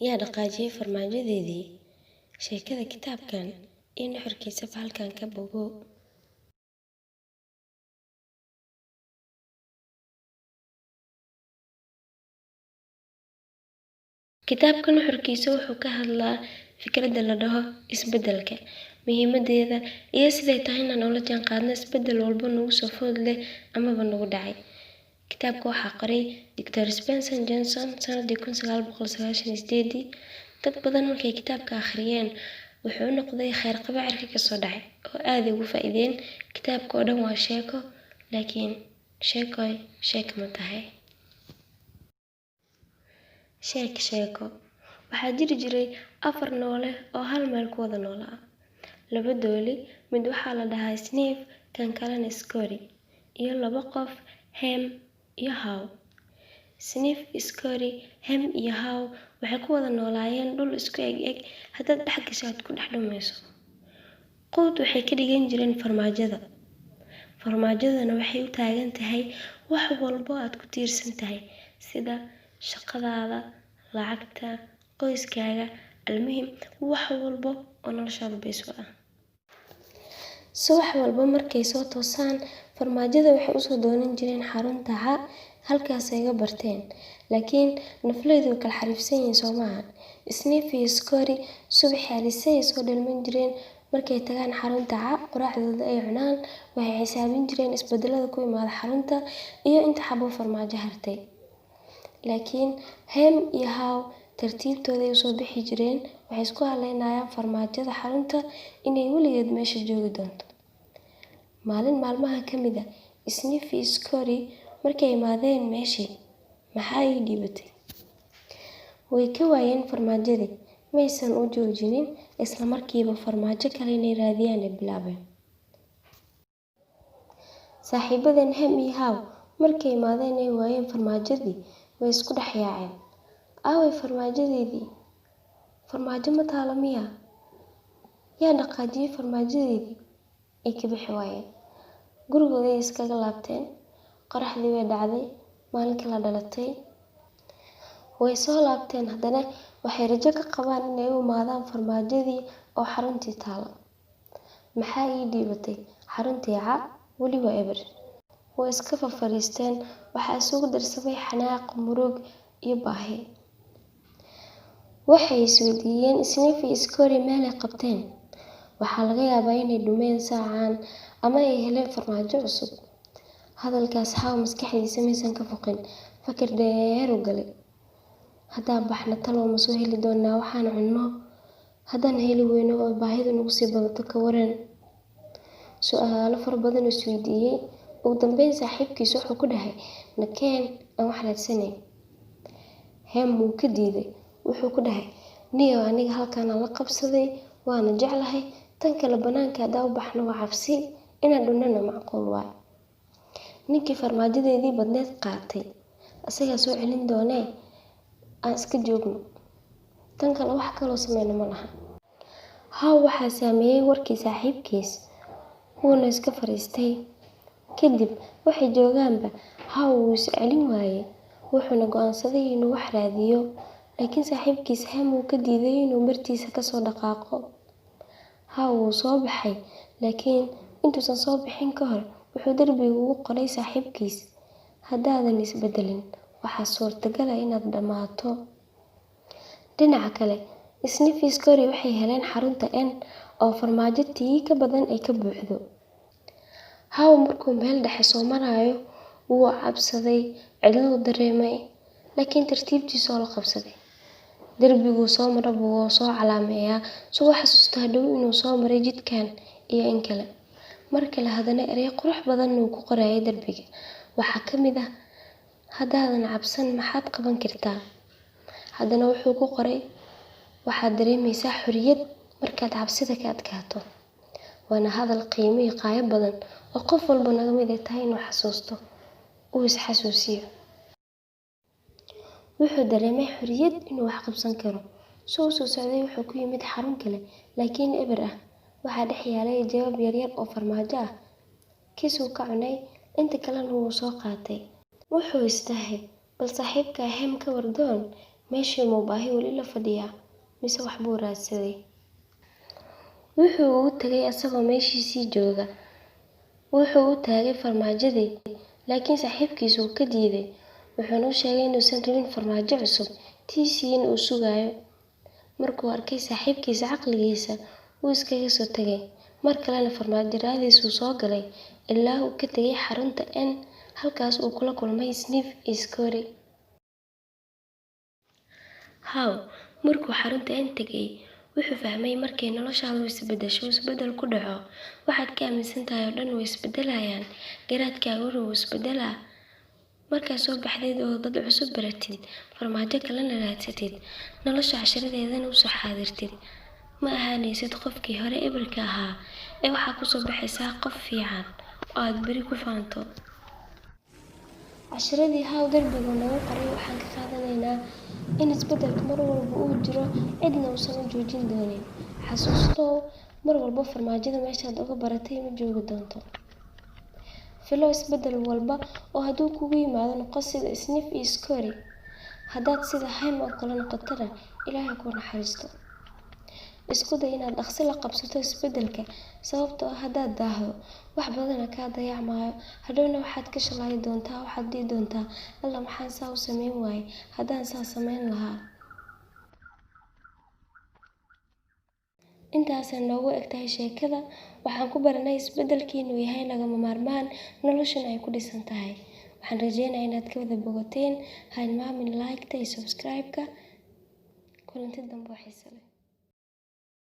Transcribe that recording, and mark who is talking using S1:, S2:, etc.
S1: yaa dhaqaajiyey farmaajadeedii. Sheekada kitaabkan iyo nuxurkiisaba halkan ka bogo. Kitaabka nuxurkiisa wuxuu ka hadlaa fikradda la dhaho isbeddelka, muhiimadeeda, iyo siday tahay inaan ula jaanqaadno isbeddel walba nagu soo food leh amaba nagu dhacay. Kitaabka waxaa qoray Dr. Spencer Johnson sanadii 1998. Dad badan markay kitaabka akhriyeen wuxuu noqday kheyr qabo cirka ka soo dhacay oo aad ugu faa'iideen. Kitaabka oo dhan waa sheeko, laakiin sheeko ma tahay. Sheeko waxaa jiri jiray 4 noole oo hal meel ku wada noolaa. 2 dooli, mid waxaa la dhahaa Sniff, kan kalena Scotty, iyo 2 qof, Hem iyo Haw. Sniff, Scotty, Hem iyo Haw waxay ku wada noolaayeen dhul isku eg haddaad dhex gasho aad ku dhex dhumayso. Quud waxay ka dhigan jireen farmaajada. Farmaajadana waxay u taagan tahay wax walbo aad ku tiirsan tahay, sida shaqadaada, lacagta, qoyskaaga, almuhim wax walbo oo noloshaada beeso ah. Subax walba markay soo toosaan, farmaajada waxay usoo doonan jireen xarunta Ca, halkaas ay ga barteen. Laakiin nafleydu kala xariifsan yihiin soo maaha. Sniff iyo Scotty subaxii alisay soo dhalman jireen. Markay tagaan xarunta Ca, quraacdooda ay cunaan, waxay xisaabin jireen isbeddelada ku imaada xarunta iyo inta xabo farmaajo hartay. Laakiin Hem iyo Haw tartiibtooda ay usoo bixi jireen. Waxay isku haleynayaan farmaajada xarunta inay weligeed meesha joogi doonto. Maalin maalmaha ka mid ah, Sniff iyo Scotty markay imaadeen meeshii, maxaa ii dhibatay? Way ka waayeen farmaajadii, maysan u joojinin, isla markiiba farmaajo kale inay raadiyaan ay bilaabeen. Saaxiibadeen Hem iyo Haw markay imaadeen ay waayeen farmaajadii, way isku dhex yaaceen. Aaway farmaajadeedii? Farmaajo ma taalo miya? Yaa dhaqaajiyey farmaajadeedii? Ay ka bixi waayeen. Gurigooda ay iskaga laabteen. Qoraxdii way dhacday, maalinkii la dhalatay. Way soo laabteen haddana waxay rajo ka qabaan inay u imaadaan farmaajadii oo xaruntii taalo. Maxaa ii dhibatay? Xaruntii Ca weli waa eber. Way iska fariisteen. Waxaa isugu darsamay xanaaq, murug iyo baahi. Waxay isweydiiyeen Sniff iyo Scotty meel ay qabteen. Waxaa laga yaabaa inay dhumeen saacaan ama ay heleen farmaajo cusub. Hadalkaas Haw maskaxdiisa maysan ka foqin. Fakir dheer u galay. Haddaan baxna talow ma soo heli doonaa waxaan cunno? Haddaan heli weyno oo baahidu nagu sii badato ka waran? Su'aalo fara badan oo isweydiiyey. Ugu dambeyn saaxiibkiis wuxuu ku dhahay, nakeen aan wax raadsanay. Hem wuu ka diiday. Wuxuu ku dhahay, niyow aniga halkaan aan la qabsaday, waana jeclahay. Tan kale banaanka haddaan u baxno waa cabsi, inaan dhunnana macquul waay. Ninkii farmaajadeedii badneed qaatay, asagaa soo celin doonee, aan iska joogno. Tan kale wax kaloo sameyno ma laha. Haw waxaa saameeyey warkii saaxiibkiis, wuuna iska fariistay. Kadib waxay joogaanba, Haw wuu is celin waayey, wuxuuna go'aansaday inuu wax raadiyo. Laakiin saaxiibkiis Hem wuu ka diiday inuu martiisa ka soo dhaqaaqo. Haw wuu soo baxay, laakiin intuusan soo bixin ka hor wuxuu darbiga ugu qoray saaxiibkiis, haddaadan isbeddelin waxaa suurtagal ah inaad dhammaato. Dhinaca kale, Sniff iyo Scotty waxay heleen xarunta N oo farmaajo tii ka badan ay ka buuxdo. Haw markuu meel dhexe soo marayo wuu cabsaday, cidlo dareemay, laakiin tartiibtiisa oo la qabsaday. Darbiguu soo maraba wuu soo calaameeyaa soo xasuusta hadhow inuu soo maray jidkan iyo in kale. Mar kale haddana eray qurux badan uu ku qorayay darbiga. Waxaa ka mid ah, haddaadan cabsan maxaad qaban kartaa? Haddana wuxuu ku qoray, waxaad dareemaysaa xorriyad markaad cabsida ka adkaato. Waana hadal qiimo iyo qaayo badan oo qof walba naga mid tahay inuu xasuusto, uu is xasuusiyo. Wuxuu dareemay xorriyad inuu wax qabsan karo. Soo socday wuxuu ku yimid xarun kale, laakiin eber ah. Waxaa dhex yaalay jawaab yaryar oo farmaajo ah. Kiisuu ka cunay, inta kalena wuu soo qaatay. Wuxuu istahay, bal saaxiibka Hem ka wardoon meeshii muu baahi weli la fadhiyaa mise wax buu raadsaday. Wuxuu u tagay asagoo meeshiisii jooga. Wuxuu u taagay farmaajadii, laakiin saaxiibkiisu wuu ka diiday. Wuxuuna u sheegay inuusan rabin farmaajo cusub, tiisiin uu sugayo. Markuu arkay saaxiibkiisa caqligiisa, wuu iskaga soo tagay. Mar kalena farmaajo raadis uu soo galay ilaa uu ka tegay xarunta N. Halkaas uu kula kulmay Sniff iyo Scary. Haw markuu xarunta N tegay, wuxuu fahmay markay noloshaadu isbeddel ku dhaco, waxaad ka aaminsan tahay oo dhan way isbeddelayaan. Garaadkaaguna wuu isbeddelaa. Markaad soo baxdeed oo dad cusub baratid, farmaajo kalena raadsatid, nolosha cashiradeedana u soo xaadirtid, ma ahaanaysid qofkii hore ebarka ahaa ee waxaa ku soo baxaysaa qof fiican oo aad beri ku faanto. Cashiradii Haw darbiga nagu qoray waxaan ka qaadanaynaa in isbeddelka mar walba uu jiro, cidna uusan u joojin doonin. Xasuustow, mar walba farmaajada meeshaad uga baratay ma joogi doonto. Filo isbeddel walba oo hadduu kugu yimaado noqo sida Sniff iyo Scary. Haddaad sida Haim oo kale noqotona, Ilaahay kuu naxariisto. Isku day inaad dhaqsi la qabsato isbeddelka, sababtoo ah haddaad daahdo, wax badan kaa dayacmayo. Hadhowna waxaad ka shalaayi doontaa, waxaad dhihi doontaa, Alla maxaan saa u samayn waayay haddaan saa samayn lahaa. Intaasay noogu egtahay sheekada. Waxaan ku baranay isbeddelka inuu yahay lagama maarmaan, noloshuna ay ku dhisan tahay. Waxaan rajeynayaa inaad ka wada bogateen. Ha hilmaamin like-ta iyo subscribe-ka. Kulanti dambe oo xiiso leh.